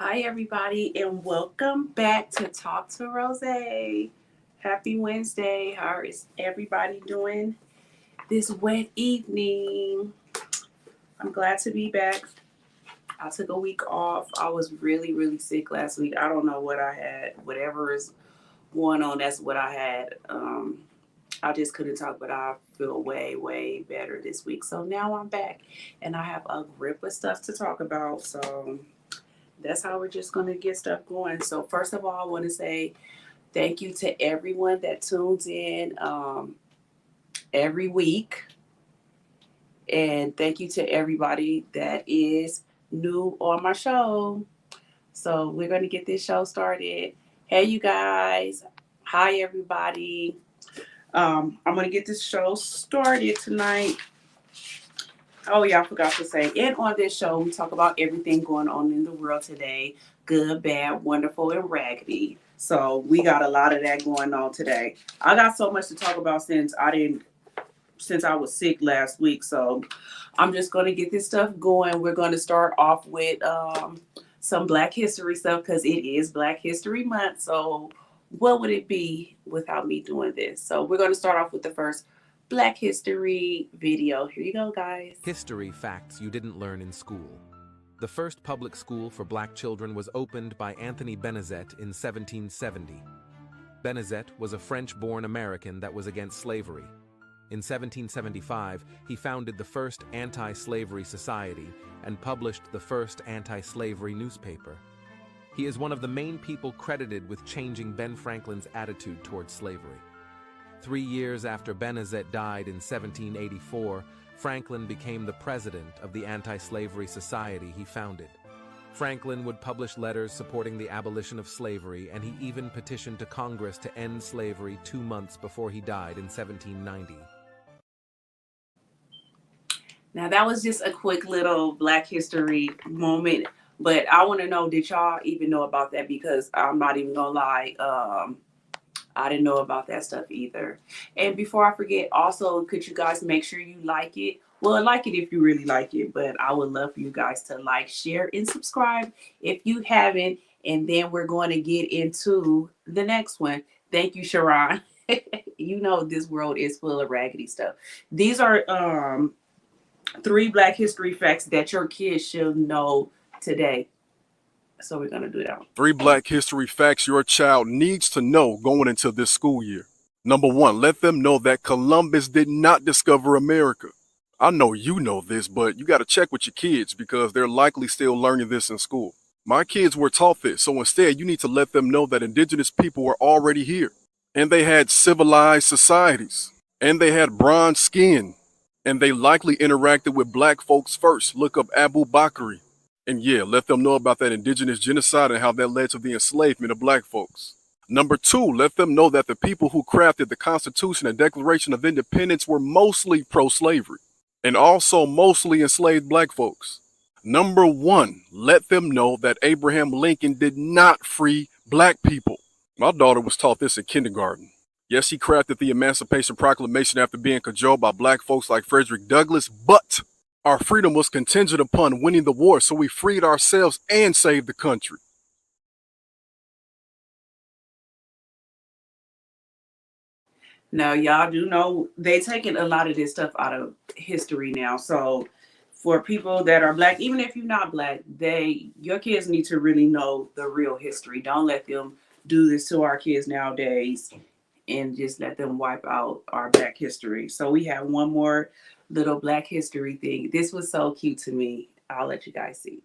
Hi, everybody, and welcome back to Talk to Rose. Happy Wednesday. How is everybody doing this wet evening? I'm glad to be back. I took a week off. I was really, really sick last week. I don't know what I had. Whatever is going on, that's what I had. I just couldn't talk, but I feel way, way better this week. So now I'm back, and I have a grip of stuff to talk about. So that's how we're just going to get stuff going. So, first of all, I want to say thank you to everyone that tunes in every week. And thank you to everybody that is new on my show. So, we're going to get this show started. Hey, you guys. Hi, everybody. I'm going to get this show started tonight. Oh, yeah, I forgot to say. And on this show, we talk about everything going on in the world today, good, bad, wonderful, and raggedy. So we got a lot of that going on today. I got so much to talk about since I was sick last week. So I'm just going to get this stuff going. We're going to start off with some Black History stuff because it is Black History Month. So what would it be without me doing this? So we're going to start off with the first Black History video. Here you go, guys. History facts you didn't learn in school. The first public school for black children was opened by Anthony Benezet in 1770. Benezet was a French-born American that was against slavery. In 1775, he founded the first anti-slavery society and published the first anti-slavery newspaper. He is one of the main people credited with changing Ben Franklin's attitude towards slavery. 3 years after Benezet died in 1784, Franklin became the president of the anti-slavery society he founded. Franklin would publish letters supporting the abolition of slavery, and he even petitioned to Congress to end slavery 2 months before he died in 1790. Now, that was just a quick little Black History moment, but I want to know, did y'all even know about that? Because I'm not even going to lie, I didn't know about that stuff either. And before I forget, also, could you guys make sure you like it? Well, like it if you really like it, but I would love for you guys to like, share, and subscribe if you haven't. And then we're going to get into the next one. Thank you, Sharon. You know this world is full of raggedy stuff. These are 3 Black History facts that your kids should know today. So we're going to do that. 3 Black History facts your child needs to know going into this school year. Number 1, let them know that Columbus did not discover America. I know you know this, but you got to check with your kids because they're likely still learning this in school. My kids were taught this, so instead you need to let them know that indigenous people were already here. And they had civilized societies. And they had bronze skin. And they likely interacted with black folks first. Look up Abu Bakri. And yeah, let them know about that indigenous genocide and how that led to the enslavement of black folks. Number 2, let them know that the people who crafted the Constitution and Declaration of Independence were mostly pro-slavery and also mostly enslaved black folks. Number 1, let them know that Abraham Lincoln did not free black people. My daughter was taught this in kindergarten. Yes, he crafted the Emancipation Proclamation after being cajoled by black folks like Frederick Douglass, but our freedom was contingent upon winning the war, so we freed ourselves and saved the country. Now, y'all do know they taking a lot of this stuff out of history now. So for people that are Black, even if you're not Black, your kids need to really know the real history. Don't let them do this to our kids nowadays and just let them wipe out our Black history. So we have one more little Black History thing. This was so cute to me. I'll let you guys see.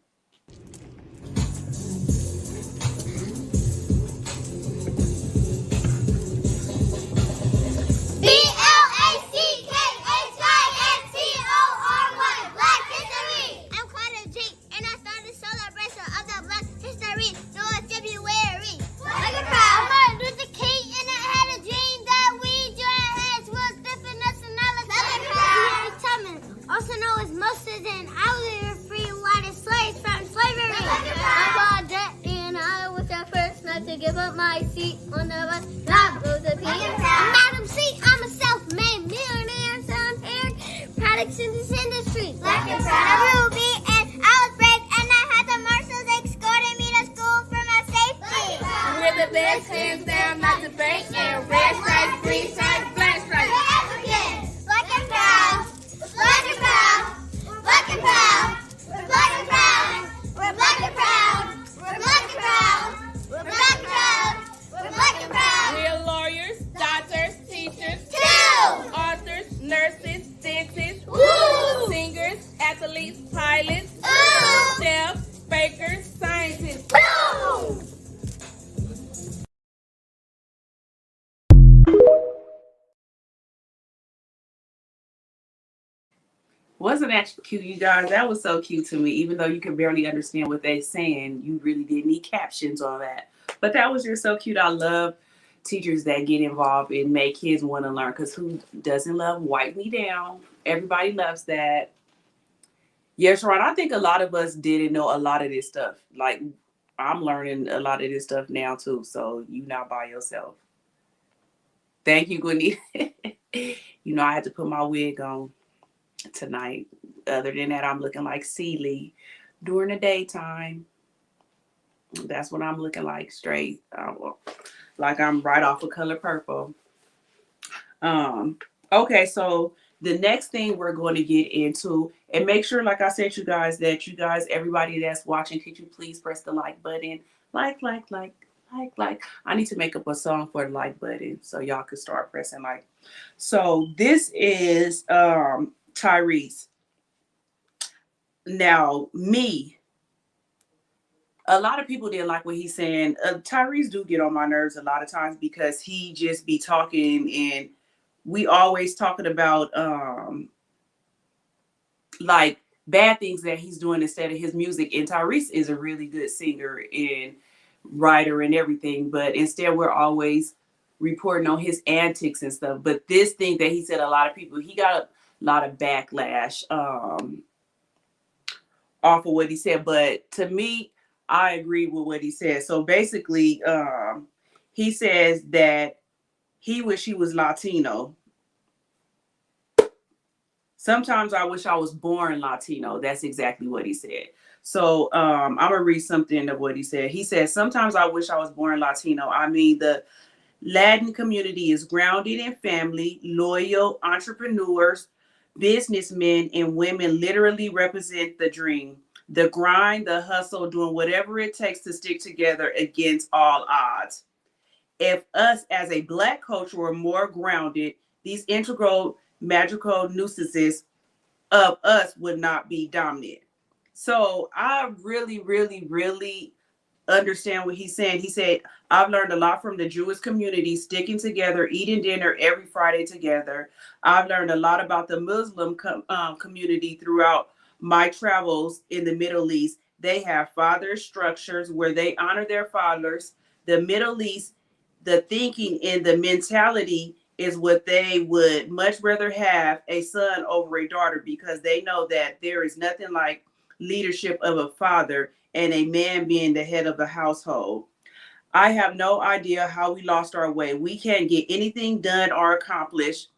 Give up my seat on the bus. God goes a pee. Madam C, I'm a self-made millionaire, son-parent, products in this industry. Black and proud. I'm Ruby, and I was brave, and I had the marshals escorting me to best, hands down, not debate. And red stripes, green stripes, black stripes. We're Africans, black and proud, black and proud, black and proud. We're black and proud, we're black and proud, we're black and proud, we're black and proud, we're black and proud. We're lawyers, doctors, teachers, authors, nurses, dentists, singers, athletes, pilots, chefs, bakers, scientists. Wasn't that cute, you guys? That was so cute to me. Even though you could barely understand what they're saying, you really didn't need captions on that. But that was just so cute. I love teachers that get involved and make kids want to learn, because who doesn't love wipe me down? Everybody loves that. Yes, Ron, I think a lot of us didn't know a lot of this stuff. Like, I'm learning a lot of this stuff now too, so you're not by yourself. Thank you, Gwenny. You know, I had to put my wig on tonight. Other than that, I'm looking like Celie during the daytime. That's what I'm looking like, straight. Like I'm right off of Color Purple. Okay, so the next thing we're going to get into, and make sure, like I said, you guys, that you guys, everybody that's watching, could you please press the like button? Like. I need to make up a song for the like button so y'all can start pressing like. So this is Tyrese. Now, me, a lot of people didn't like what he's saying. Tyrese do get on my nerves a lot of times because he just be talking, and we always talking about like bad things that he's doing instead of his music. And Tyrese is a really good singer and writer and everything, but instead we're always reporting on his antics and stuff. But this thing that he said, a lot of people, he got a lot of backlash off of what he said. But to me, I agree with what he said. So basically, he says that he wish he was Latino. Sometimes I wish I was born Latino. That's exactly what he said. So I'm going to read something of what he said. He said, sometimes I wish I was born Latino. I mean, the Latin community is grounded in family, loyal entrepreneurs, businessmen, and women literally represent the dream, the grind, the hustle, doing whatever it takes to stick together against all odds. If us as a Black culture were more grounded, these integral magical nuances of us would not be dominant. So I really, really, really understand what he's saying. He said, I've learned a lot from the Jewish community, sticking together, eating dinner every Friday together. I've learned a lot about the Muslim community throughout my travels in the Middle East. They have father structures where they honor their fathers. The Middle East, the thinking and the mentality is what they would much rather have a son over a daughter, because they know that there is nothing like leadership of a father and a man being the head of the household. I have no idea how we lost our way. We can't get anything done or accomplished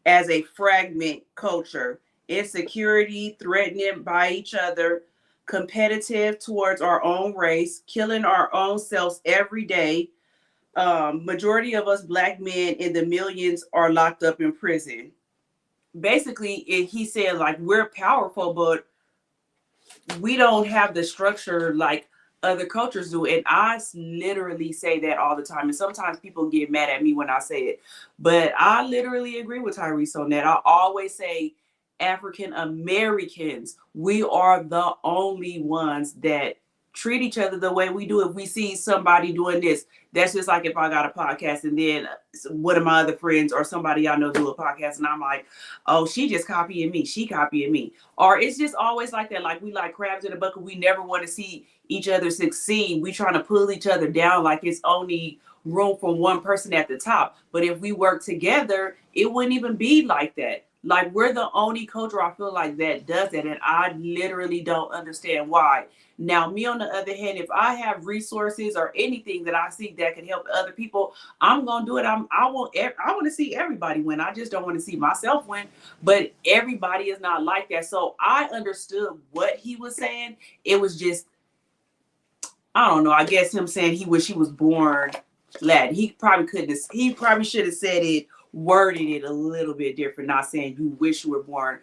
as a fragment culture. Insecurity, threatening by each other, competitive towards our own race, killing our own selves every day. Majority of us Black men in the millions are locked up in prison. Basically, he said, like, we're powerful, but we don't have the structure like other cultures do. And I literally say that all the time. And sometimes people get mad at me when I say it. But I literally agree with Tyrese on that. I always say African Americans, we are the only ones that treat each other the way we do. If we see somebody doing this, that's just like if I got a podcast and then one of my other friends or somebody I know do a podcast and I'm like, oh, she just copying me. She copying me. Or it's just always like that. Like we like crabs in a bucket. We never want to see each other succeed. We trying to pull each other down like it's only room for one person at the top. But if we work together, it wouldn't even be like that. Like we're the only culture I feel like that does that. And I literally don't understand why. Now, me on the other hand, if I have resources or anything that I see that can help other people, I'm going to do it. I want to see everybody win. I just don't want to see myself win. But everybody is not like that. So I understood what he was saying. It was just, I don't know, I guess him saying he wish he was born Latin. He probably couldn't have, he probably should have said it, worded it a little bit different, not saying you wish you were born.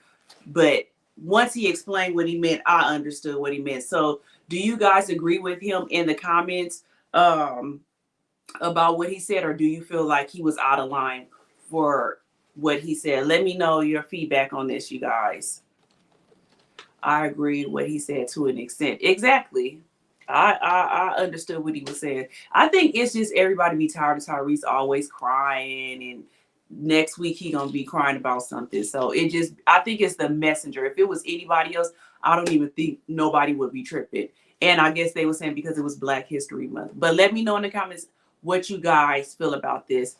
But once he explained what he meant, I understood what he meant. So do you guys agree with him in the comments about what he said, or do you feel like he was out of line for what he said? Let me know your feedback on this, you guys. I agreed what he said to an extent. Exactly. I understood what he was saying. I think it's just everybody be tired of Tyrese always crying, and next week he gonna be crying about something. So it just, I think it's the messenger. If it was anybody else, I don't even think nobody would be tripping. And I guess they were saying because it was Black History Month. But let me know in the comments what you guys feel about this.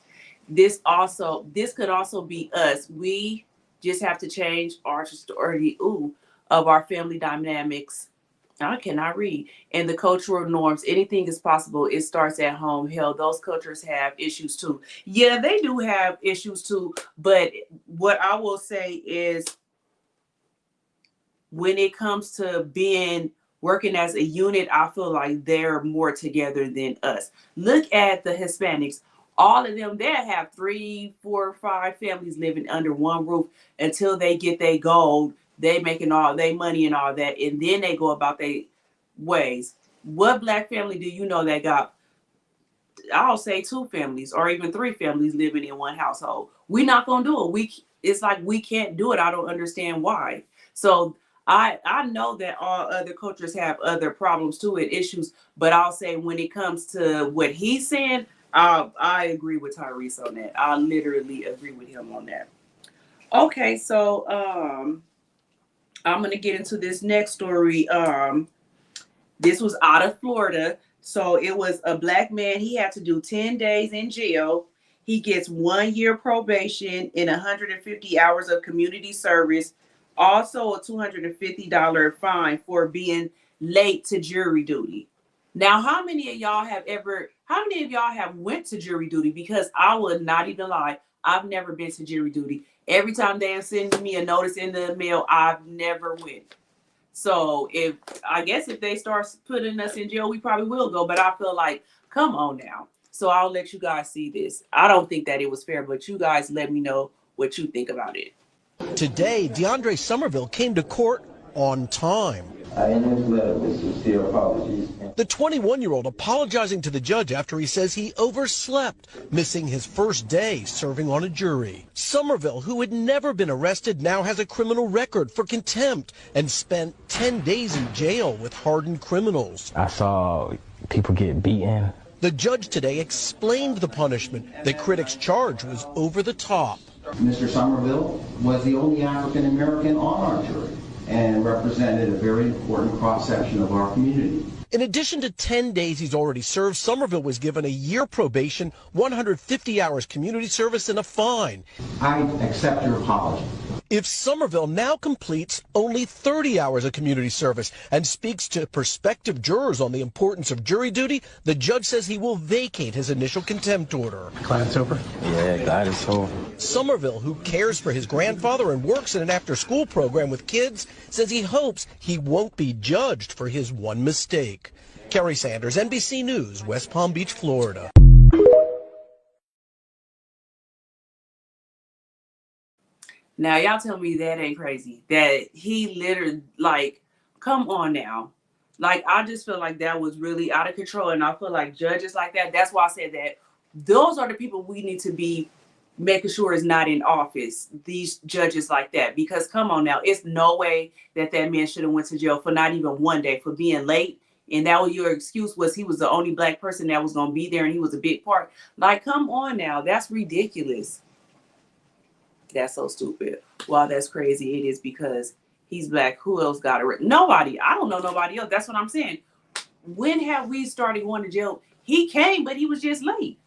This could also be us. We just have to change our story of our family dynamics. I cannot read. And the cultural norms. Anything is possible. It starts at home. Hell, those cultures have issues too. Yeah, they do have issues too. But what I will say is, when it comes to working as a unit, I feel like they're more together than us. Look at the Hispanics. All of them, they have 3, 4, 5 families living under one roof until they get their gold. They making all their money and all that, and then they go about their ways. What Black family do you know that got, I'll say 2 families or even 3 families living in one household? We're not gonna do it. It's like we can't do it. I don't understand why. So I know that all other cultures have other problems too and issues, but I'll say when it comes to what he's saying, I agree with Tyrese on that. I literally agree with him on that. Okay, so I'm gonna get into this next story. This was out of Florida. So it was a Black man. He had to do 10 days in jail. He gets 1 year probation and 150 hours of community service. Also a $250 fine for being late to jury duty. Now, how many of y'all have went to jury duty? Because I would not even lie, I've never been to jury duty. Every time they send me a notice in the mail, I've never went. So I guess if they start putting us in jail, we probably will go. But I feel like, come on now. So I'll let you guys see this. I don't think that it was fair, but you guys let me know what you think about it. Today, DeAndre Somerville came to court on time. In his letter with sincere apologies. The 21-year-old apologizing to the judge after he says he overslept, missing his first day serving on a jury. Somerville, who had never been arrested, now has a criminal record for contempt and spent 10 days in jail with hardened criminals. I saw people get beaten. The judge today explained the punishment that critics charge was over the top. Mr. Somerville was the only African American on our jury and represented a very important cross-section of our community. In addition to 10 days he's already served, Somerville was given a year probation, 150 hours community service, and a fine. I accept your apology. If Somerville now completes only 30 hours of community service and speaks to prospective jurors on the importance of jury duty, the judge says he will vacate his initial contempt order. Glad it's over? Yeah, glad it's over. Somerville, who cares for his grandfather and works in an after-school program with kids, says he hopes he won't be judged for his one mistake. Kerry Sanders, NBC News, West Palm Beach, Florida. Now, y'all tell me that ain't crazy. That he literally, like, come on now. Like, I just feel like that was really out of control. And I feel like judges like that, that's why I said that those are the people we need to be making sure is not in office. These judges like that. Because come on now, it's no way that man should have went to jail for not even 1 day for being late. And that was your excuse, was he was the only Black person that was going to be there and he was a big part. Like, come on now. That's ridiculous. That's so stupid. Well, that's crazy. It is because he's Black. Who else got it? Nobody. I don't know nobody else. That's what I'm saying. When have we started going to jail? He came, but he was just late.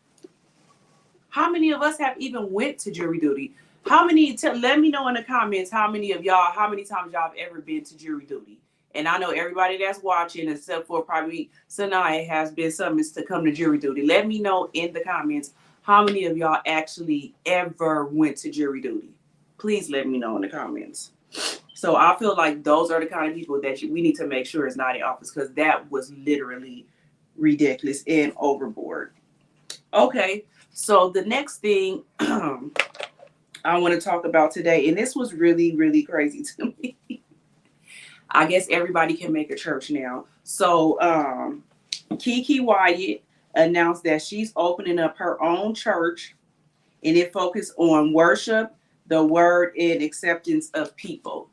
How many of us have even went to jury duty? Let me know in the comments how many times y'all have ever been to jury duty. And I know everybody that's watching, except for probably Sanaya, has been summoned to come to jury duty. Let me know in the comments how many of y'all actually ever went to jury duty. Please let me know in the comments. So I feel like those are the kind of people that we need to make sure is not in office, because that was literally ridiculous and overboard. Okay, so the next thing I want to talk about today, and this was really, really crazy to me. I guess everybody can make a church now. So, Kiki Wyatt announced that she's opening up her own church, and it focuses on worship, the word, and acceptance of people.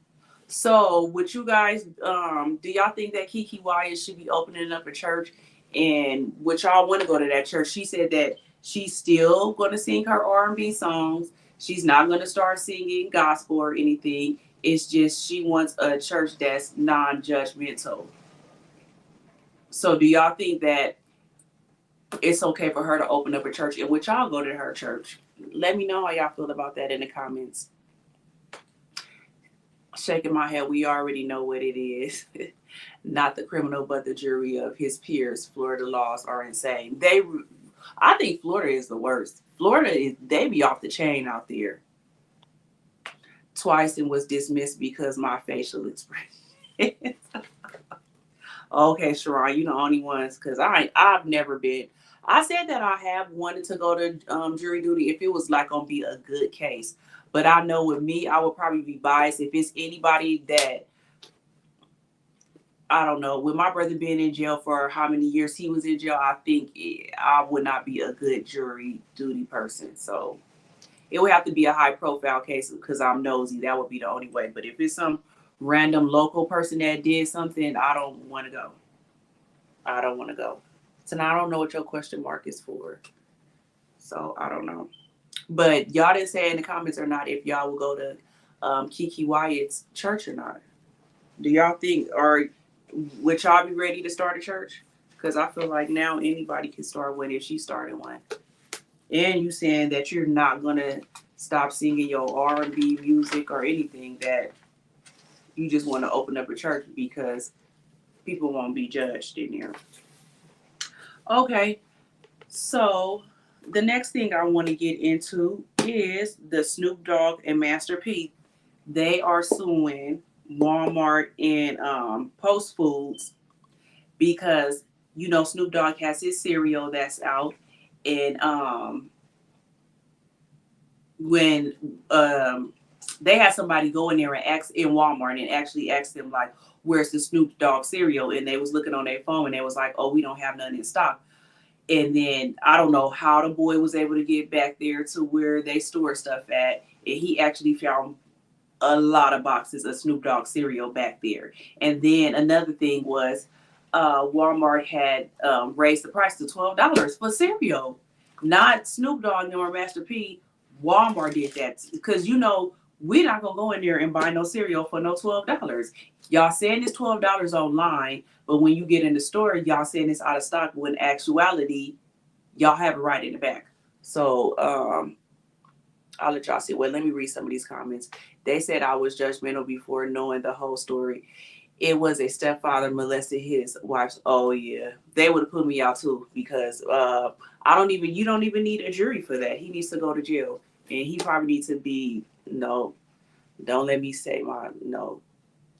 So, would you guys, do y'all think that Kiki Wyatt should be opening up a church? And would y'all want to go to that church? She said that she's still going to sing her R&B songs. She's not going to start singing gospel or anything. It's just she wants a church that's non-judgmental. So, do y'all think that it's okay for her to open up a church? And would y'all go to her church? Let me know how y'all feel about that in the comments. Shaking my head, we already know what it is. Not the criminal, but the jury of his peers. Florida laws are insane. I think Florida is the worst. They be off the chain out there. Twice and was dismissed because my facial expression. Okay, Sharon, you the only ones, because I've never been. I said that I have wanted to go to jury duty if it was like gonna be a good case. But I know with me, I would probably be biased if it's anybody that I don't know. With my brother being in jail for how many years he was in jail, I think I would not be a good jury duty person. So it would have to be a high profile case because I'm nosy. That would be the only way. But if it's some random local person that did something, I don't want to go. I don't want to go. So now I don't know what your question mark is for. So I don't know. But y'all didn't say in the comments or not if y'all will go to Kiki Wyatt's church or not. Do y'all think, or would y'all be ready to start a church? Because I feel like now anybody can start one if she started one. And you saying that you're not gonna stop singing your R&B music or anything, that you just want to open up a church because people won't be judged in there. Okay, so the next thing I want to get into is the Snoop Dogg and Master P. They are suing Walmart and Post Foods because Snoop Dogg has his cereal that's out, and when they had somebody go in there and ask in Walmart and actually ask them like, where's the Snoop Dogg cereal? And they was looking on their phone and they was like, oh, we don't have none in stock. And then I don't know how the boy was able to get back there to where they store stuff at. And he actually found a lot of boxes of Snoop Dogg cereal back there. And then another thing was Walmart had raised the price to $12 for cereal. Not Snoop Dogg nor Master P. Walmart did that because we're not gonna go in there and buy no cereal for no $12. Y'all saying it's $12 online, but when you get in the store, y'all saying it's out of stock. When in actuality, y'all have it right in the back. So I'll let y'all see. Well, let me read some of these comments. They said I was judgmental before knowing the whole story. It was a stepfather molested his wife's. Oh yeah, they would have put me out too because you don't even need a jury for that. He needs to go to jail, and he probably needs to be no. Don't let me say no.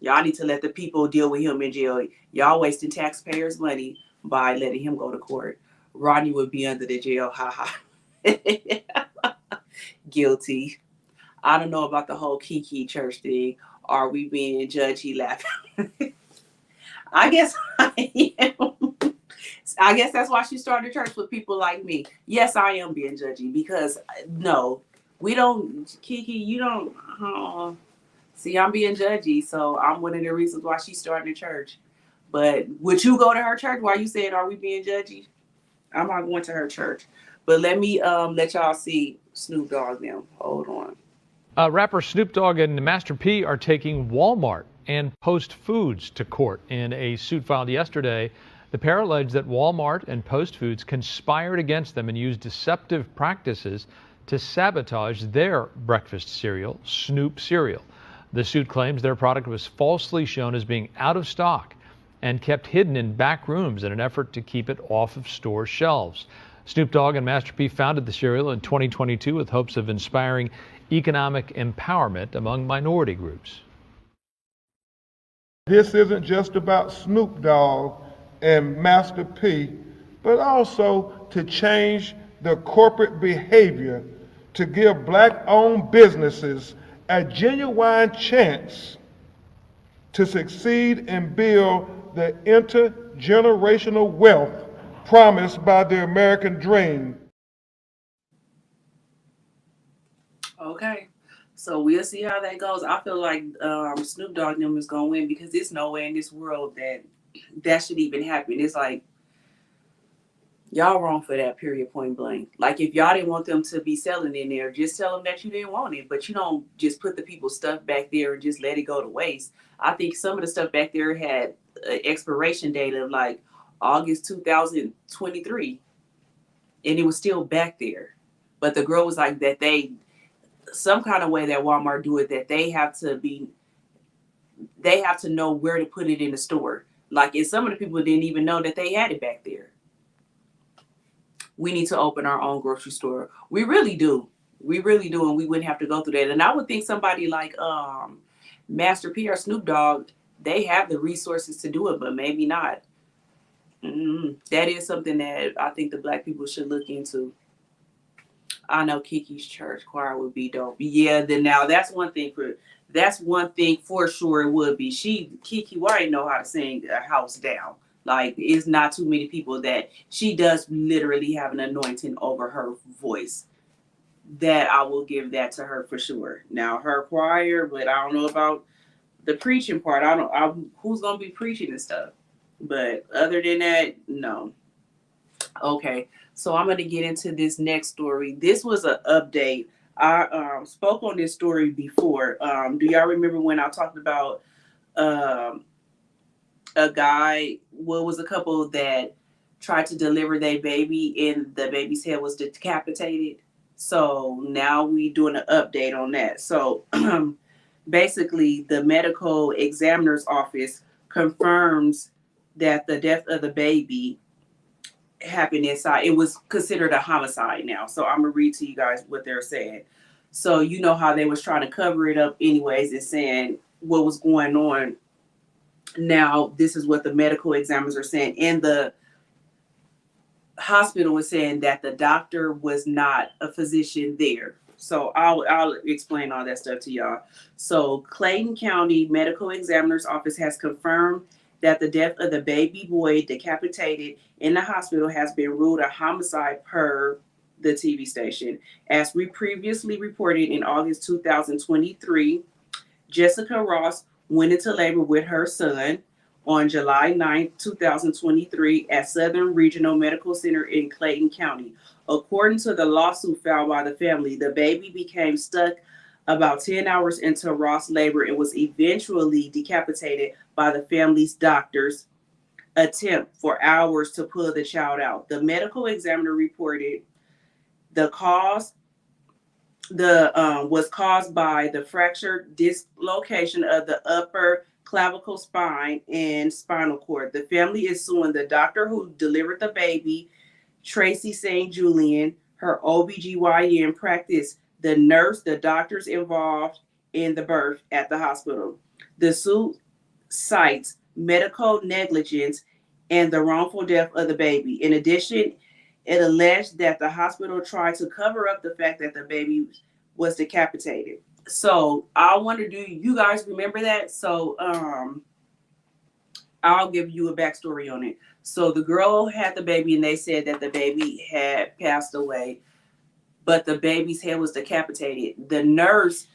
Y'all need to let the people deal with him in jail. Y'all wasting taxpayers' money by letting him go to court. Rodney would be under the jail. Ha ha. Guilty. I don't know about the whole Kiki church thing. Are we being judgy? Laughing. I guess I am. I guess that's why she started church with people like me. Yes, I am being judgy because no, we don't. Kiki, you don't. See, I'm being judgy, so I'm one of the reasons why she started a church. But would you go to her church? Why you saying, are we being judgy? I'm not going to her church. But let me let y'all see Snoop Dogg now. Hold on. Rapper Snoop Dogg and Master P are taking Walmart and Post Foods to court. In a suit filed yesterday, the pair alleged that Walmart and Post Foods conspired against them and used deceptive practices to sabotage their breakfast cereal, Snoop cereal. The suit claims their product was falsely shown as being out of stock and kept hidden in back rooms in an effort to keep it off of store shelves. Snoop Dogg and Master P founded the cereal in 2022 with hopes of inspiring economic empowerment among minority groups. This isn't just about Snoop Dogg and Master P, but also to change the corporate behavior to give black-owned businesses a genuine chance to succeed and build the intergenerational wealth promised by the American dream. Okay. So we'll see how that goes. I feel like Snoop Dogg and them is gonna win because there's nowhere in this world that should even happen. It's like y'all wrong for that, period, point blank. Like if y'all didn't want them to be selling in there, just tell them that you didn't want it. But you don't just put the people's stuff back there and just let it go to waste. I think some of the stuff back there had an expiration date of like August 2023, and it was still back there. But the girl was like that some kind of way that Walmart do it, that they have to know where to put it in the store. Like if some of the people didn't even know that they had it back there. We need to open our own grocery store. We really do. We really do, and we wouldn't have to go through that. And I would think somebody like Master P or Snoop Dogg, they have the resources to do it, but maybe not. That is something that I think the black people should look into. I know Kiki's church choir would be dope. Yeah, then now that's one thing for sure it would be. Kiki White know how to sing a house down. Like it's not too many people that she does literally have an anointing over her voice. That I will give that to her for sure. Now her choir, but I don't know about the preaching part. Who's gonna be preaching and stuff. But other than that, no. Okay, so I'm gonna get into this next story. This was an update. I spoke on this story before. Do y'all remember when I talked about a couple that tried to deliver their baby and the baby's head was decapitated? So now we doing an update on that. So basically the medical examiner's office confirms that the death of the baby happened inside. It was considered a homicide now. So I'm gonna read to you guys what they're saying. So you know how they was trying to cover it up anyways and saying what was going on. Now this is what the medical examiners are saying, and the hospital was saying that the doctor was not a physician there. So I'll explain all that stuff to y'all. So Clayton County Medical Examiner's Office has confirmed that the death of the baby boy decapitated in the hospital has been ruled a homicide per the TV station. As we previously reported in August 2023, Jessica Ross went into labor with her son on July 9, 2023 at Southern Regional Medical Center in Clayton County. According to the lawsuit filed by the family, the baby became stuck about 10 hours into Ross' labor and was eventually decapitated by the family's doctors' attempt for hours to pull the child out. The medical examiner reported the cause was caused by the fractured dislocation of the upper clavicle spine and spinal cord. The family is suing the doctor who delivered the baby, Tracy St. Julian, her OBGYN practice, the nurse, the doctors involved in the birth at the hospital. The suit cites medical negligence and the wrongful death of the baby. In addition, it alleged that the hospital tried to cover up the fact that the baby was decapitated. So I wonder, do you guys remember that? So I'll give you a backstory on it. So the girl had the baby and they said that the baby had passed away, but the baby's head was decapitated. The nurse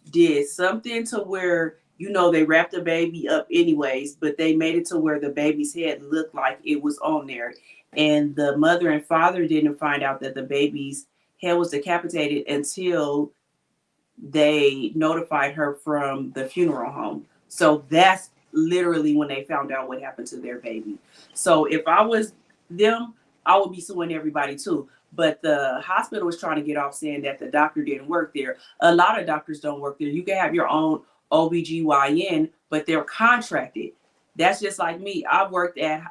did something to where, they wrapped the baby up anyways, but they made it to where the baby's head looked like it was on there. And the mother and father didn't find out that the baby's head was decapitated until they notified her from the funeral home. So that's literally when they found out what happened to their baby. So if I was them, I would be suing everybody too. But the hospital was trying to get off saying that the doctor didn't work there. A lot of doctors don't work there. You can have your own OBGYN, but they're contracted. That's just like me. I've worked at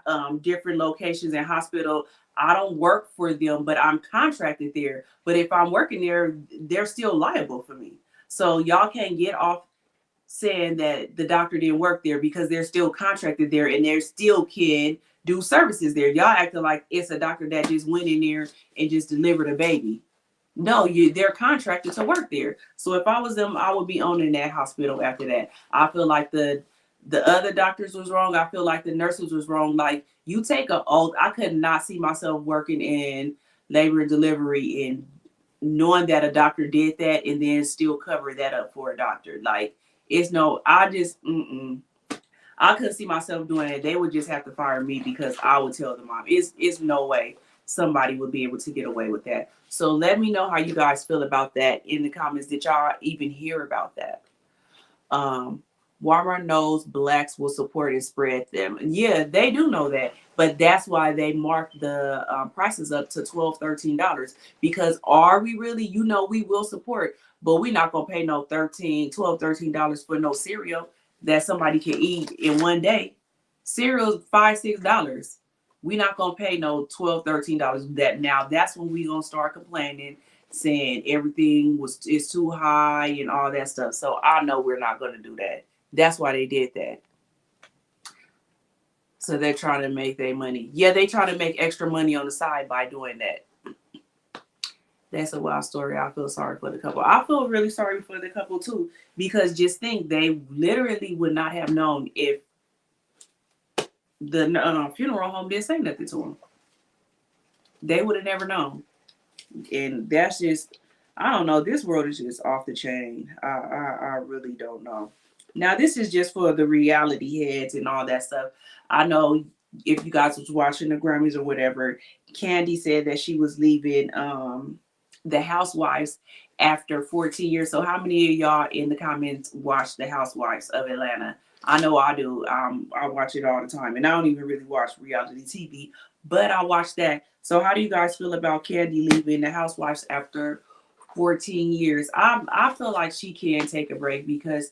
different locations and hospital. I don't work for them, but I'm contracted there. But if I'm working there, they're still liable for me. So y'all can't get off saying that the doctor didn't work there because they're still contracted there and they still can do services there. Y'all acting like it's a doctor that just went in there and just delivered a baby. No, they're contracted to work there. So if I was them, I would be owning that hospital after that. I feel like the other doctors was wrong. I feel like the nurses was wrong. Like, you take an oath. I could not see myself working in labor and delivery and knowing that a doctor did that and then still cover that up for a doctor. Like, it's no, I just, I couldn't see myself doing it. They would just have to fire me because I would tell the mom. It's no way somebody would be able to get away with that. So let me know how you guys feel about that in the comments. Did y'all even hear about that? Walmart knows blacks will support and spread them. Yeah, they do know that. But that's why they marked the prices up to $12, $13. Because are we really, we will support, but we're not going to pay no $12, $13 for no cereal that somebody can eat in one day. Cereal's $5, $6. We're not going to pay no $12, $13. That's when we going to start complaining, saying everything is too high and all that stuff. So I know we're not going to do that. That's why they did that. So they're trying to make their money. Yeah, they try to make extra money on the side by doing that. That's a wild story. I feel sorry for the couple. I feel really sorry for the couple too, because just think, they literally would not have known if the funeral home didn't say nothing to them. They would have never known. And that's just, I don't know. This world is just off the chain. I really don't know. Now, this is just for the reality heads and all that stuff. I know if you guys was watching the Grammys or whatever, Candy said that she was leaving the Housewives after 14 years. So how many of y'all in the comments watch the Housewives of Atlanta? I know I do. I watch it all the time. And I don't even really watch reality TV, but I watch that. So how do you guys feel about Candy leaving the Housewives after 14 years? I feel like she can take a break because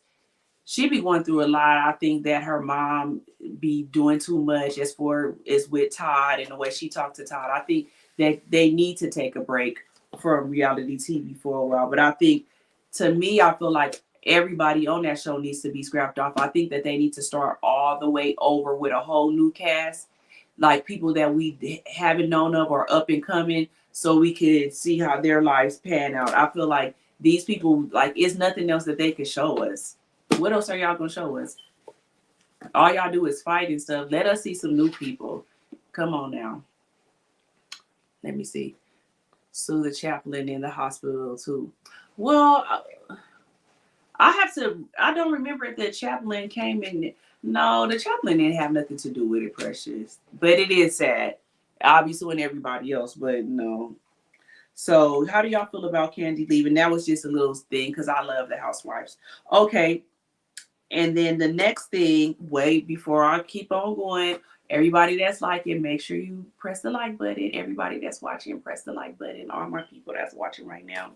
she be going through a lot. I think that her mom be doing too much as with Todd and the way she talked to Todd. I think that they need to take a break from reality TV for a while. But I think, to me, I feel like everybody on that show needs to be scrapped off. I think that they need to start all the way over with a whole new cast, like people that we haven't known of or up and coming, so we could see how their lives pan out. I feel like these people, like, it's nothing else that they can show us. What else are y'all gonna show us? All y'all do is fight and stuff. Let us see some new people. Come on now. Let me see. Sue the chaplain in the hospital too. Well, I don't remember if the chaplain came in. No, the chaplain didn't have nothing to do with it, Precious. But it is sad. Obviously, and everybody else, but no. So how do y'all feel about Candy leaving? That was just a little thing because I love the Housewives. Okay. And then the next thing, wait, before I keep on going, everybody that's liking, make sure you press the like button. Everybody that's watching, press the like button. All my people that's watching right now.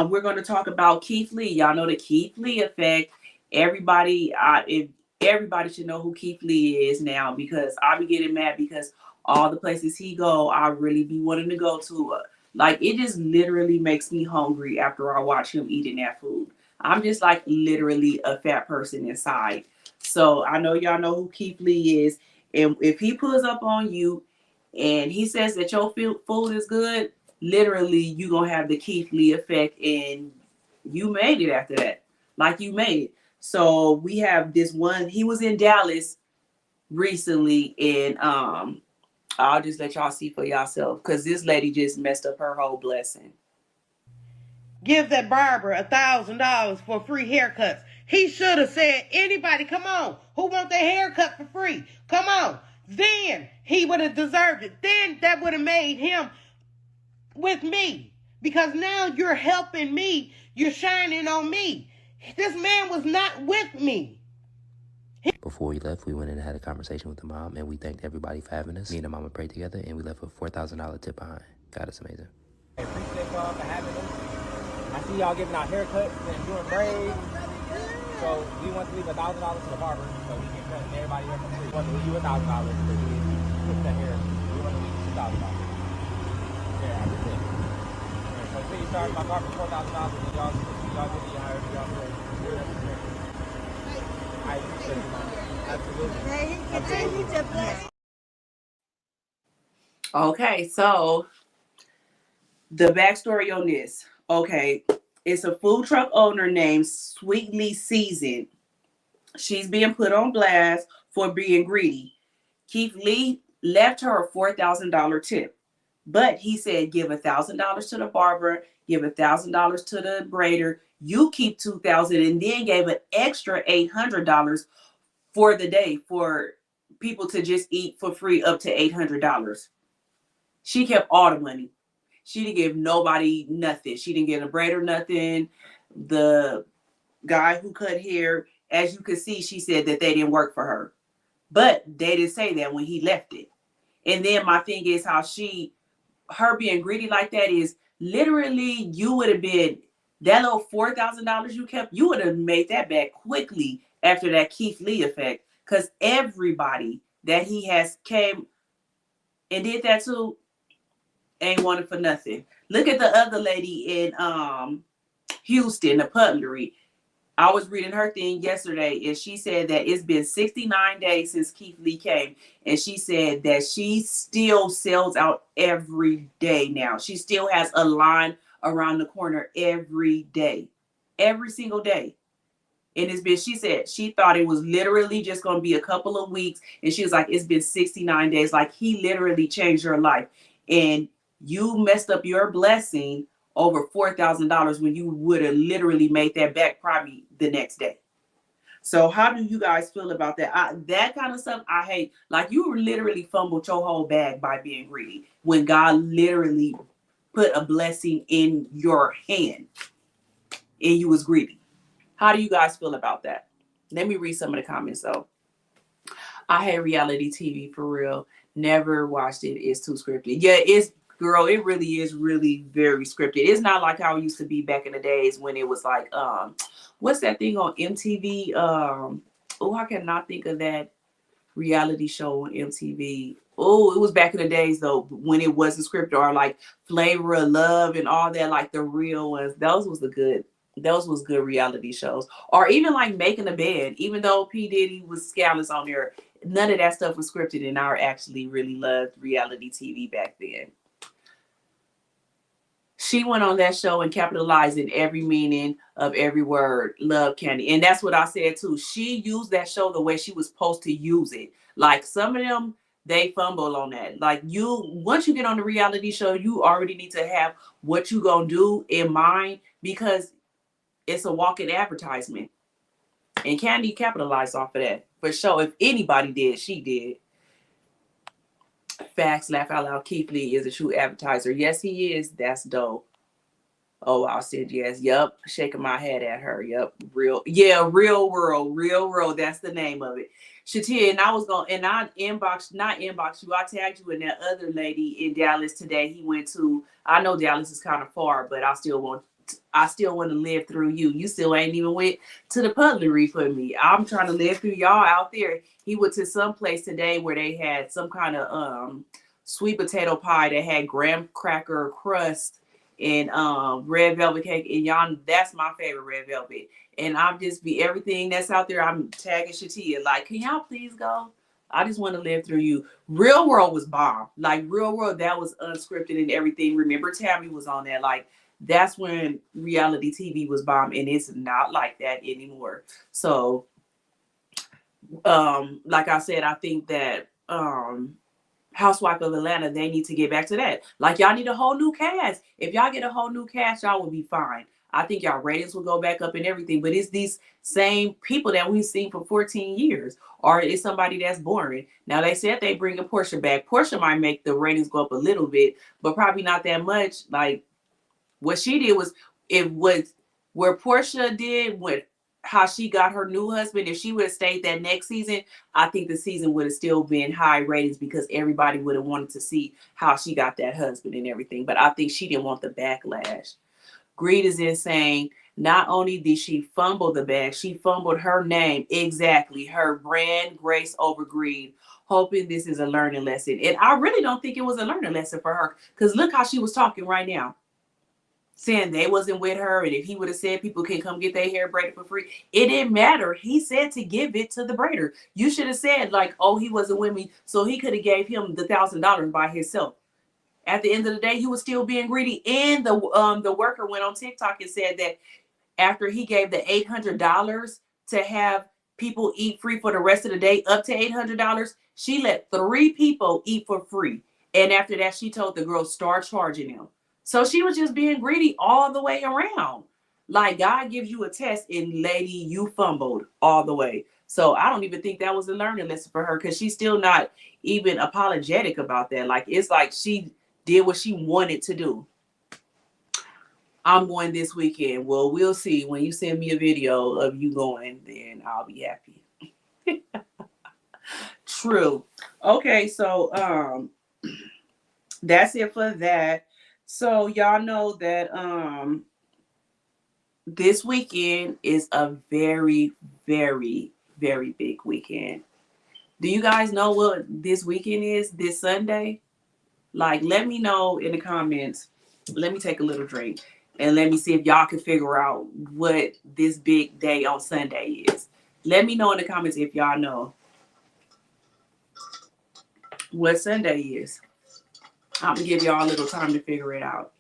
We're going to talk about Keith Lee. Y'all know the Keith Lee effect. Everybody should know who Keith Lee is now, because I be getting mad because all the places he go, I really be wanting to go to. Like, it just literally makes me hungry after I watch him eating that food. I'm just like literally a fat person inside. So I know y'all know who Keith Lee is. And if he pulls up on you and he says that your food is good, literally you're going to have the Keith Lee effect, and you made it after that. Like, you made it. So we have this one. He was in Dallas recently, and I'll just let y'all see for yourself, because this lady just messed up her whole blessing. Give that barber $1,000 for free haircuts. He should have said, anybody, come on, who want their haircut for free? Come on. Then he would have deserved it. Then that would have made him with me, because now you're helping me. You're shining on me. This man was not with me. Before we left, we went in and had a conversation with the mom, and we thanked everybody for having us. Me and the mama prayed together, and we left with a $4,000 tip behind. God is amazing. I appreciate y'all for having us. I see y'all giving out haircuts and doing braids. So we want to leave $1,000 to the barber so we can cut everybody hair for free. We want to leave you $1,000 because we put that hair. We want to leave you $2,000. Yeah, after this. So please charge my barber $4,000 and y'all give me however y'all feel. I appreciate it. Absolutely. Hey, he just blessed. Okay, so the backstory on this. Okay, it's a food truck owner named Sweetly Seasoned. She's being put on blast for being greedy. Keith Lee left her a $4,000 tip, but he said give $1,000 to the barber, give $1,000 to the braider. You keep $2,000, and then gave an extra $800 for the day for people to just eat for free up to $800. She kept all the money. She didn't give nobody nothing. She didn't give a braider nothing. The guy who cut hair, as you could see, she said that they didn't work for her. But they didn't say that when he left it. And then my thing is how her being greedy like that is literally you would have been, that little $4,000 you kept, you would have made that back quickly after that Keith Lee effect. Because everybody that he has came and did that to ain't wanted for nothing. Look at the other lady in Houston, the Putlery. I was reading her thing yesterday, and she said that it's been 69 days since Keith Lee came, and she said that she still sells out every day now. She still has a line around the corner every day, every single day. And it's been, she said she thought it was literally just going to be a couple of weeks, and she was like, it's been 69 days. Like, he literally changed her life, and you messed up your blessing over $4,000 when you would have literally made that back probably the next day. So how do you guys feel about that? That kind of stuff I hate. Like, you literally fumbled your whole bag by being greedy when God literally put a blessing in your hand and you was greedy. How do you guys feel about that? Let me read some of the comments though. I hate reality TV for real. Never watched it. It's too scripted. Yeah, girl, it really is really very scripted. It's not like how it used to be back in the days when it was like, what's that thing on MTV? I cannot think of that reality show on MTV. Oh, it was back in the days though, when it wasn't scripted, or like Flavor of Love and all that, like the real ones. Those was good reality shows. Or even like Making a Bed, even though P. Diddy was scandalous on there, none of that stuff was scripted, and I actually really loved reality TV back then. She went on that show and capitalized in every meaning of every word. Love Candy. And that's what I said too. She used that show the way she was supposed to use it. Like, some of them, they fumble on that. Like, once you get on the reality show, you already need to have what you gonna do in mind, because it's a walking advertisement. And Candy capitalized off of that. For sure. If anybody did, she did. Facts, laugh out loud. Keith Lee is a true advertiser. Yes, he is. That's dope. Oh, I said yes. Yup. Shaking my head at her. Yup. Real world. Real world. That's the name of it. Shatia, and I not inbox you. I tagged you and that other lady in Dallas today. He went to, I know Dallas is kind of far, but I still want to live through you. You still ain't even went to the Putlery for me. I'm trying to live through y'all out there. He went to some place today where they had some kind of sweet potato pie that had graham cracker crust and red velvet cake. And y'all, that's my favorite, red velvet. And I'm just everything that's out there, I'm tagging Shatia. Like, can y'all please go? I just want to live through you. Real World was bomb. Like, Real World, that was unscripted and everything. Remember, Tammy was on that. Like, that's when reality TV was bomb, and it's not like that anymore. So, like I said, I think that Housewife of Atlanta, they need to get back to that. Like, y'all need a whole new cast. If y'all get a whole new cast, y'all will be fine. I think y'all ratings will go back up and everything, but it's these same people that we've seen for 14 years, or it's somebody that's boring. Now, they said they bring a Portia back. Portia might make the ratings go up a little bit, but probably not that much. Like, what she did was, it was where Portia did with how she got her new husband. If she would have stayed that next season, I think the season would have still been high ratings, because everybody would have wanted to see how she got that husband and everything. But I think she didn't want the backlash. Greed is insane. Not only did she fumble the bag, she fumbled her name. Exactly. Her brand, grace over greed. Hoping this is a learning lesson. And I really don't think it was a learning lesson for her, because look how she was talking right now, saying they wasn't with her, and if he would have said people can come get their hair braided for free, it didn't matter. He said to give it to the braider. You should have said, like, oh, he wasn't with me, so he could have gave him the $1,000 by himself. At the end of the day, he was still being greedy. And the worker went on TikTok and said that after he gave the $800 to have people eat free for the rest of the day, up to $800, she let 3 people eat for free. And after that, she told the girl, start charging them. So she was just being greedy all the way around. Like, God gives you a test, and lady, you fumbled all the way. So I don't even think that was a learning lesson for her, because she's still not even apologetic about that. Like, it's like she did what she wanted to do. I'm going this weekend. Well, we'll see. When you send me a video of you going, then I'll be happy. True. Okay, so that's it for that. So y'all know that this weekend is a very, very, very big weekend. Do you guys know what this weekend is? This Sunday? Like, let me know in the comments. Let me take a little drink. And let me see if y'all can figure out what this big day on Sunday is. Let me know in the comments if y'all know what Sunday is. I'm going to give y'all a little time to figure it out.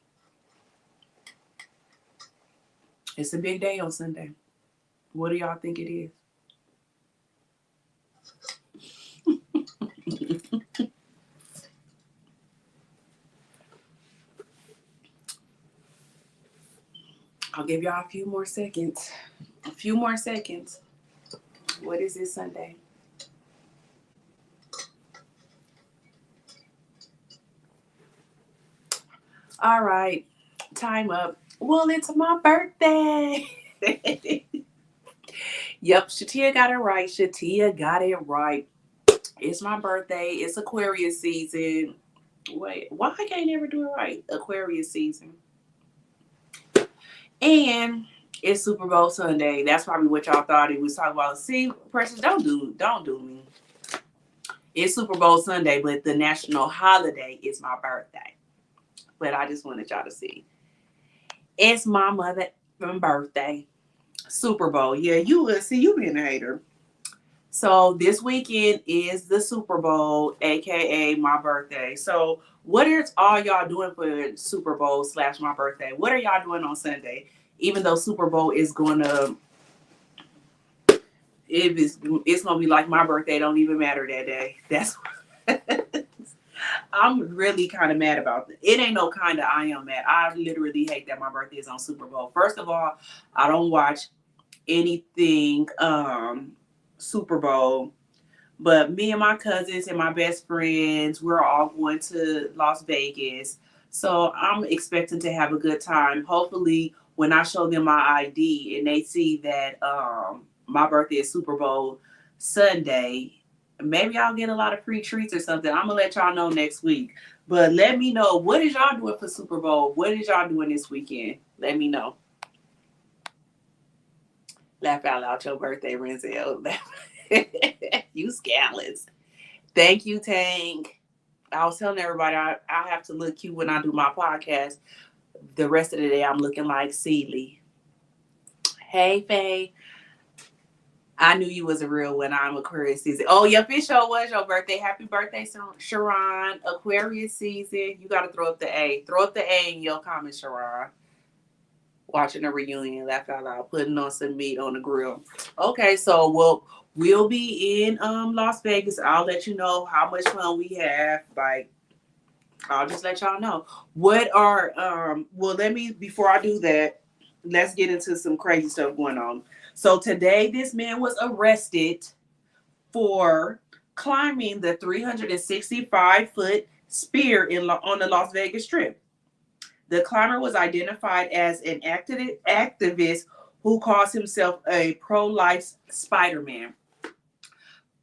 It's a big day on Sunday. What do y'all think it is? I'll give y'all a few more seconds. A few more seconds. What is this Sunday? All right. Time up. Well, it's my birthday. Yep, Shatia got it right. Shatia got it right. It's my birthday. It's Aquarius season. Wait, why I can't never do it right? Aquarius season. And it's Super Bowl Sunday. That's probably what y'all thought it was talking about. See, Precious, don't do me. It's Super Bowl Sunday, but the national holiday is my birthday. But I just wanted y'all to see. It's my mother's birthday. Super Bowl. Yeah, you will see, you being a hater. So this weekend is the Super Bowl, aka my birthday. So what is all y'all doing for Super Bowl / my birthday? What are y'all doing on Sunday? Even though Super Bowl is gonna, it's gonna be like my birthday. Don't even matter that day. That's I'm really kind of mad about it. It ain't no kind of I am mad. I literally hate that my birthday is on Super Bowl. First of all, I don't watch anything Super Bowl, but me and my cousins and my best friends, we're all going to Las Vegas. So I'm expecting to have a good time. Hopefully when I show them my ID and they see that my birthday is Super Bowl Sunday, maybe I'll get a lot of free treats or something. I'm gonna let y'all know next week. But let me know, what is y'all doing for Super Bowl? What is y'all doing this weekend? Let me know. Laugh out loud, your birthday, Renzel. You scandalous. Thank you, Tank. I was telling everybody I have to look cute when I do my podcast. The rest of the day, I'm looking like Celie. Hey, Faye. I knew you was a real one. I'm Aquarius season. Oh, yeah, it sure was your birthday. Happy birthday, Sharon. Aquarius season. You got to throw up the A. Throw up the A in your comments, Sharon. Watching a reunion, laugh out loud, putting on some meat on the grill. Okay, so we'll be in Las Vegas. I'll let you know how much fun we have. Like, I'll just let y'all know. What are before I do that, let's get into some crazy stuff going on. So today, this man was arrested for climbing the 365-foot spear on the Las Vegas Strip. The climber was identified as an activist who calls himself a pro-life Spider-Man.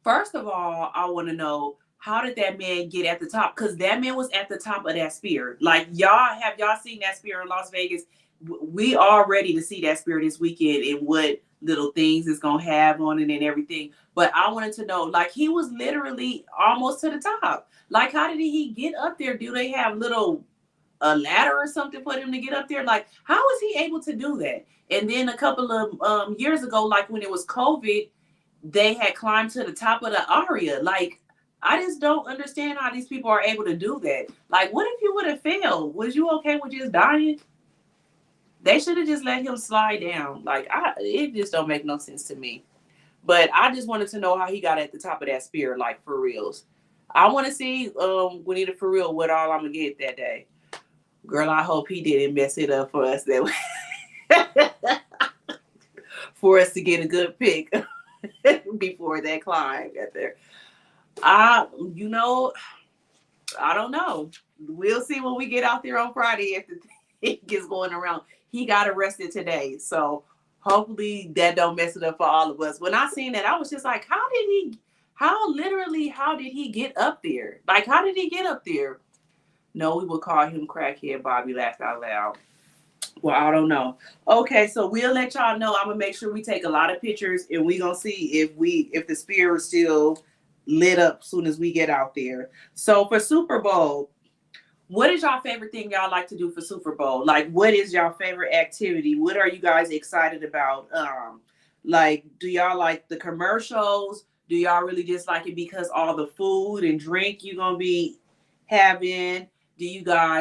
First of all, I want to know, how did that man get at the top? Because that man was at the top of that spear. Like, have y'all seen that spear in Las Vegas? We are ready to see that spear this weekend and what little things it's going to have on it and everything. But I wanted to know, like, he was literally almost to the top. Like, how did he get up there? Do they have a ladder or something for him to get up there? Like, how was he able to do that? And then a couple of years ago, like when it was COVID, they had climbed to the top of the Aria. Like, I just don't understand how these people are able to do that. Like, what if you would have failed? Was you okay with just dying? They should have just let him slide down. Like, it just don't make no sense to me. But I just wanted to know how he got at the top of that spear, like for reals. I want to see Juanita for real what all I'm gonna get that day. Girl, I hope he didn't mess it up for us that for us to get a good pick before that climb got there. You know, I don't know. We'll see when we get out there on Friday if the thing gets going around. He got arrested today, so hopefully that don't mess it up for all of us. When I seen that, I was just like, how did he get up there? Like, how did he get up there? No, we would call him crackhead Bobby, laugh out loud. Well, I don't know. Okay, so we'll let y'all know. I'm gonna make sure we take a lot of pictures, and we gonna see if the spear is still lit up soon as we get out there. So for Super Bowl, what is y'all favorite thing y'all like to do for Super Bowl? Like, what is y'all favorite activity? What are you guys excited about? Like, do y'all like the commercials? Do y'all really just like it because all the food and drink you gonna be having?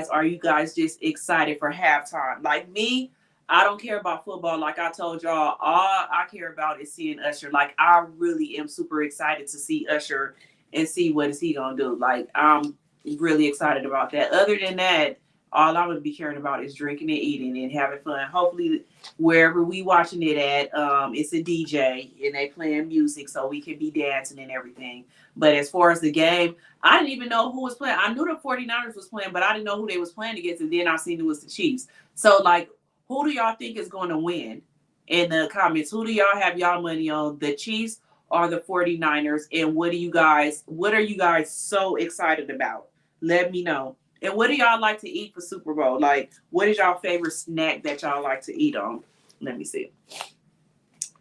Are you guys just excited for halftime? Like me, I don't care about football. Like I told y'all, all I care about is seeing Usher. Like, I really am super excited to see Usher and see what is he gonna do. Like, I'm really excited about that. Other than that, all I would be caring about is drinking and eating and having fun. Hopefully, wherever we watching it at, it's a DJ and they playing music so we can be dancing and everything. But as far as the game, I didn't even know who was playing. I knew the 49ers was playing, but I didn't know who they was playing against. And then I seen it was the Chiefs. So, like, who do y'all think is going to win? In the comments, who do y'all have y'all money on? The Chiefs or the 49ers? And what are you guys so excited about? Let me know. And what do y'all like to eat for Super Bowl? Like, what is y'all favorite snack that y'all like to eat on? Let me see.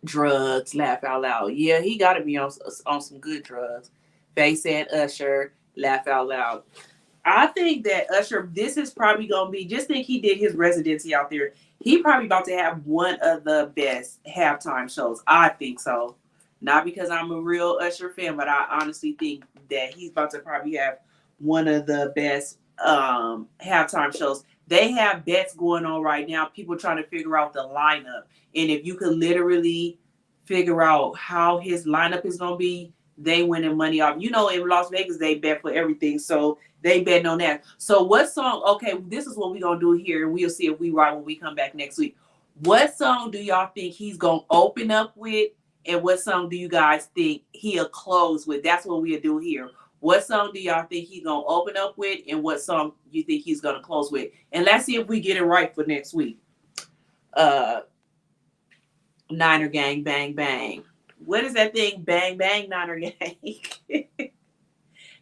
Drugs, laugh out loud. Yeah, he got to be on some good drugs. Faye said Usher, laugh out loud. I think that Usher, this is probably going to be, just think he did his residency out there. He probably about to have one of the best halftime shows. I think so. Not because I'm a real Usher fan, but I honestly think that he's about to probably have one of the best halftime shows. They have bets going on right now. People trying to figure out the lineup. And if you could literally figure out how his lineup is going to be, they winning money off. You know, in Las Vegas, they bet for everything. So they betting on that. So what song? Okay, this is what we're going to do here. And we'll see if we right when we come back next week. What song do y'all think he's going to open up with? And what song do you guys think he'll close with? That's what we'll do here. What song do y'all think he's going to open up with? And what song you think he's going to close with? And let's see if we get it right for next week. Niner Gang, Bang, Bang. What is that thing? Bang, Bang, Niner Gang.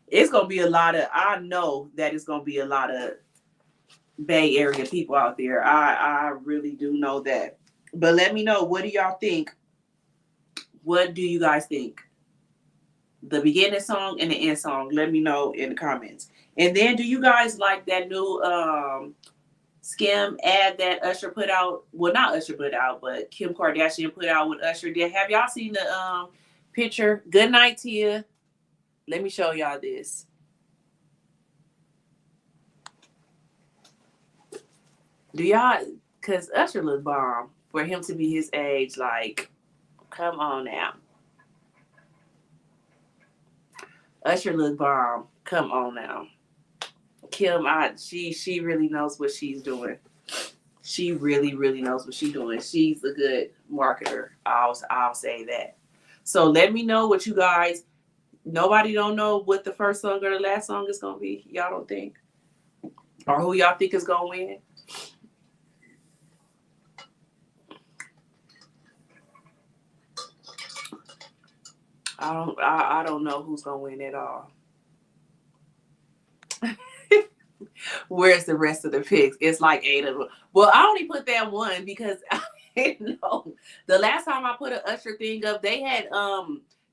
It's going to be a lot of, I know that it's going to be a lot of Bay Area people out there. I really do know that. But let me know, what do y'all think? What do you guys think? The beginning song and the end song. Let me know in the comments. And then, do you guys like that new Skim ad that Usher put out? Well, not Usher put out, but Kim Kardashian put out with Usher. Have y'all seen the picture? Good night to you. Let me show y'all this. Do y'all? Because Usher look bomb for him to be his age. Like, come on now. Usher look bomb. Come on now. Kim, she really knows what she's doing. She really, really knows what she's doing. She's a good marketer. I'll say that. So let me know what you guys. Nobody don't know what the first song or the last song is gonna be. Y'all don't think, or who y'all think is gonna win? I don't know who's gonna win at all. Where's the rest of the picks? It's like 8 of them. Well, I only put that one because I didn't know. The last time I put an Usher thing up, they had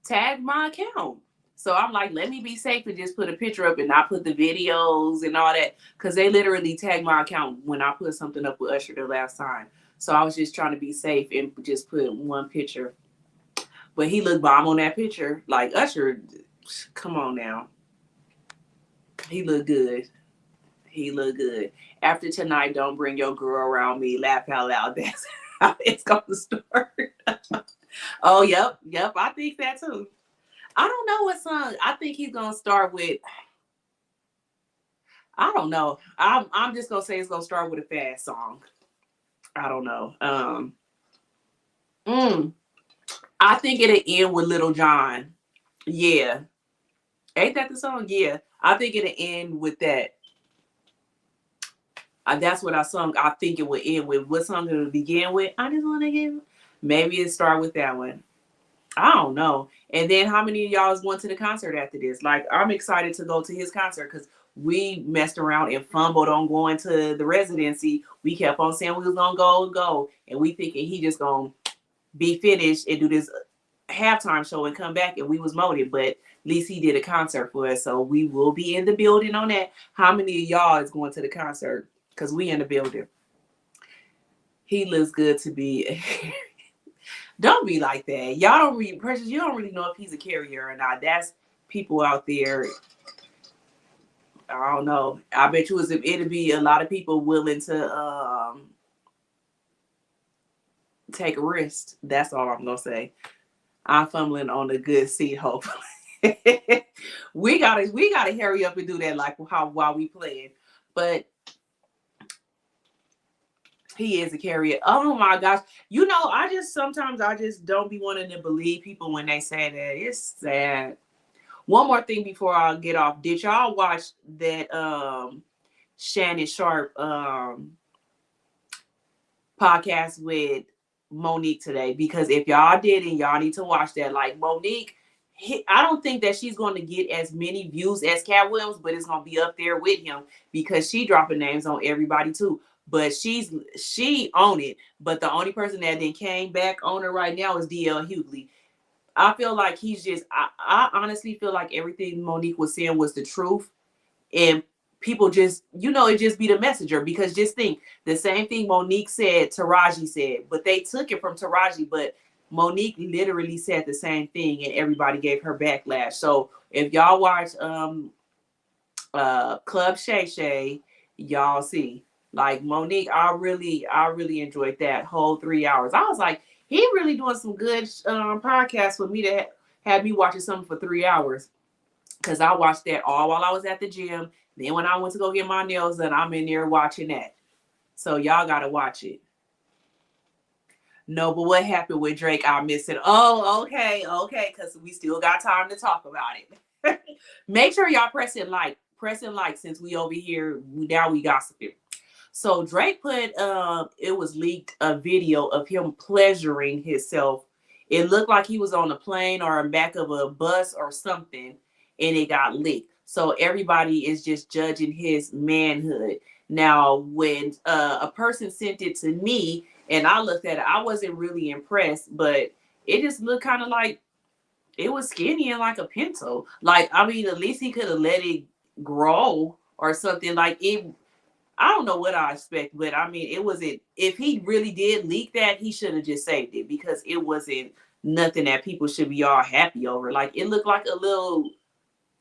tagged my account. So I'm like, let me be safe and just put a picture up and not put the videos and all that. Because they literally tagged my account when I put something up with Usher the last time. So I was just trying to be safe and just put one picture. But he looked bomb on that picture. Like, Usher, Come on now. He look good. He look good. After tonight, don't bring your girl around me. Laugh out loud. That's how it's going to start. Oh, yep. I think that too. I don't know what song. I think he's going to start with. I don't know. I'm just going to say it's going to start with a fast song. I don't know. I think it'll end with Little John. Yeah. Ain't that the song? Yeah. I think it'll end with that. That's what I sung. I think it would end with. What song it would begin with? I just want to give. Maybe it start with that one. I don't know. And then how many of y'all is going to the concert after this? Like, I'm excited to go to his concert because we messed around and fumbled on going to the residency. We kept on saying we was going to go. And we thinking he just going to be finished and do this halftime show and come back. And we was motive. But at least he did a concert for us. So we will be in the building on that. How many of y'all is going to the concert? Because we in the building. He looks good to be. Don't be like that. Y'all don't read Precious. You don't really know if he's a carrier or not. That's people out there. I don't know. I bet you it'd be a lot of people willing to take a risk. That's all I'm gonna say. I'm fumbling on a good seat, hopefully. we gotta hurry up and do that like while we playing. But he is a carrier. Oh my gosh. You know, I just don't be wanting to believe people when they say that. It's sad. One more thing before I get off. Did y'all watch that Shannon Sharp podcast with Monique today? Because if y'all didn't, y'all need to watch that. Like Monique, I don't think that she's going to get as many views as Cat Williams, but it's going to be up there with him because she dropping names on everybody too. But she own it. But the only person that then came back on her right now is DL Hughley. I feel like he's just, I honestly feel like everything Monique was saying was the truth. And people just, it just be the messenger. Because just think, the same thing Monique said, Taraji said. But they took it from Taraji. But Monique literally said the same thing. And everybody gave her backlash. So if y'all watch Club Shay Shay, y'all see. Like Monique, I really enjoyed that whole 3 hours. I was like, he really doing some good podcasts for me to have me watching something for 3 hours. Because I watched that all while I was at the gym. Then when I went to go get my nails done, I'm in there watching that. So y'all got to watch it. No, but what happened with Drake? I missed it. Oh, okay. Because we still got time to talk about it. Make sure y'all press it like since we over here. Now we gossiping. So Drake put, it was leaked a video of him pleasuring himself. It looked like he was on a plane or in back of a bus or something, and it got leaked. So everybody is just judging his manhood. Now, when a person sent it to me and I looked at it, I wasn't really impressed, but it just looked kind of like it was skinny and like a pencil. Like, I mean, at least he could have let it grow or something like it. I don't know what I expect, but I mean, it wasn't, if he really did leak that, he should have just saved it because it wasn't nothing that people should be all happy over. Like, it looked like a little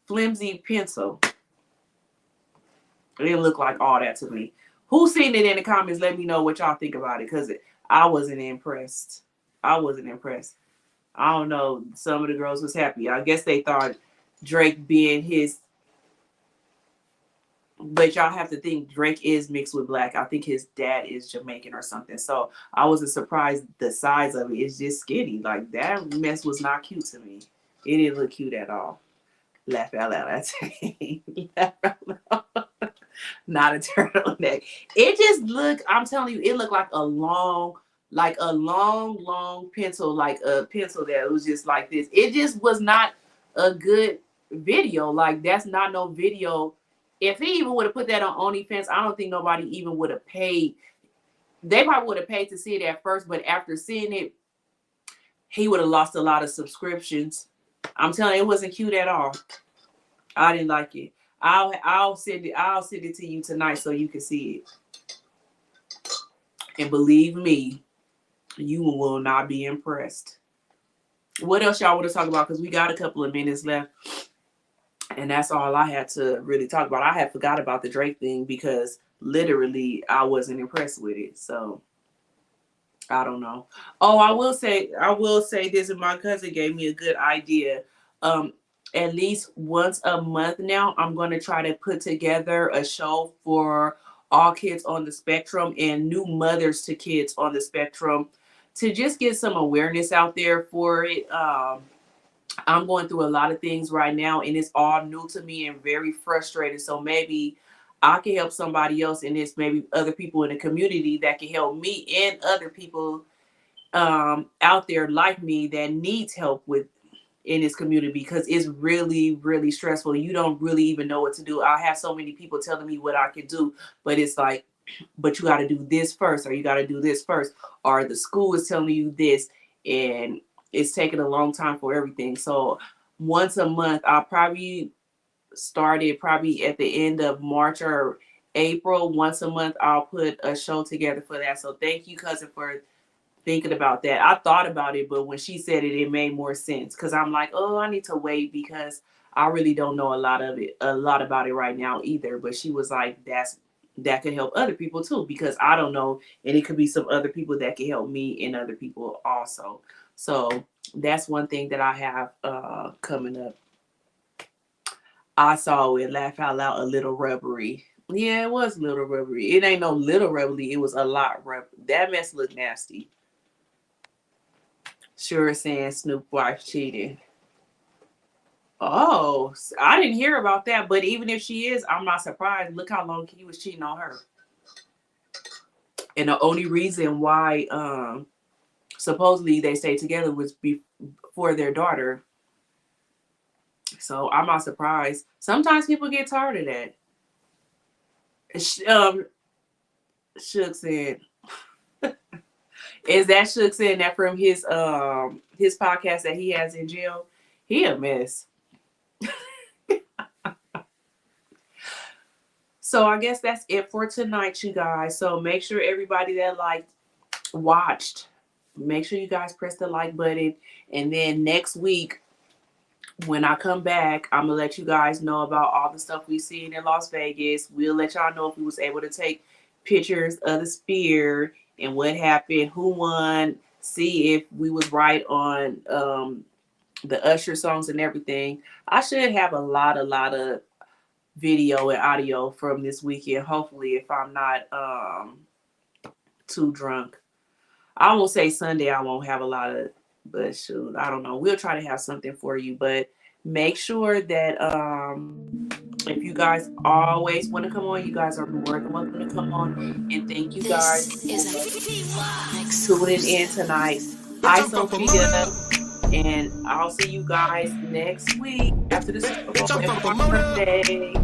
flimsy pencil. It didn't look like all that to me. Who's seen it in the comments? Let me know what y'all think about it because I wasn't impressed. I don't know. Some of the girls was happy. I guess they thought Drake being his. But y'all have to think Drake is mixed with black. I think his dad is Jamaican or something. So I wasn't surprised the size of it. It's just skinny. Like that mess was not cute to me. It didn't look cute at all. Laugh out loud. Laugh out loud. Not a turtleneck. It just looked, I'm telling you, it looked like a long pencil, like a pencil that was just like this. It just was not a good video. Like that's not no video. If he even would have put that on OnlyFans, I don't think nobody even would have paid. They probably would have paid to see it at first, but after seeing it, he would have lost a lot of subscriptions. I'm telling you, it wasn't cute at all. I didn't like it. I'll send it to you tonight so you can see it. And believe me, you will not be impressed. What else y'all want to talk about? Because we got a couple of minutes left. And that's all I had to really talk about. I had forgot about the Drake thing because literally I wasn't impressed with it. So I don't know. Oh, I will say this, and my cousin gave me a good idea. At least once a month now, I'm going to try to put together a show for all kids on the spectrum and new mothers to kids on the spectrum to just get some awareness out there for it. I'm going through a lot of things right now, and it's all new to me and very frustrated. So maybe I can help somebody else, and it's maybe other people in the community that can help me and other people out there like me that needs help with in this community, because it's really, really stressful. You don't really even know what to do. I have so many people telling me what I can do, but it's like, but you got to do this first, or you got to do this first, or the school is telling you this, and it's taking a long time for everything. So once a month, I'll probably started probably at the end of March or April. Once a month, I'll put a show together for that. So thank you, cousin, for thinking about that. I thought about it, but when she said it, it made more sense, because I'm like, oh, I need to wait because I really don't know a lot about it right now either. But she was like, that could help other people too, because I don't know, and it could be some other people that can help me and other people also. So that's one thing that I have coming up. I saw it, laugh out loud, a little rubbery. Yeah, it was a little rubbery. It ain't no little rubbery. It was a lot rubbery. That mess looked nasty. Sure saying Snoop wife cheated. Oh, I didn't hear about that. But even if she is, I'm not surprised. Look how long he was cheating on her. And the only reason why supposedly they stayed together was before their daughter. So I'm not surprised. Sometimes people get tired of that. Shook said, is that Shook saying that from his podcast that he has in jail? He a mess. So I guess that's it for tonight, you guys. So make sure everybody that watched, make sure you guys press the like button. And then next week, when I come back, I'm going to let you guys know about all the stuff we seen in Las Vegas. We'll let y'all know if we was able to take pictures of the spear and what happened, who won, see if we was right on the Usher songs and everything. I should have a lot of video and audio from this weekend, hopefully, if I'm not too drunk. I won't say Sunday I won't have a lot of, but shoot, I don't know. We'll try to have something for you, but make sure that if you guys always want to come on, you guys are more than welcome to come on. And thank you guys for tuning in tonight. Hi, Sophia. And I'll see you guys next week after the Super Bowl and my birthday.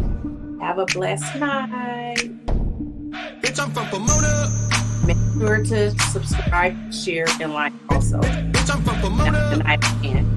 Have a blessed night. Make sure to subscribe, share, and like also. Have a good night again.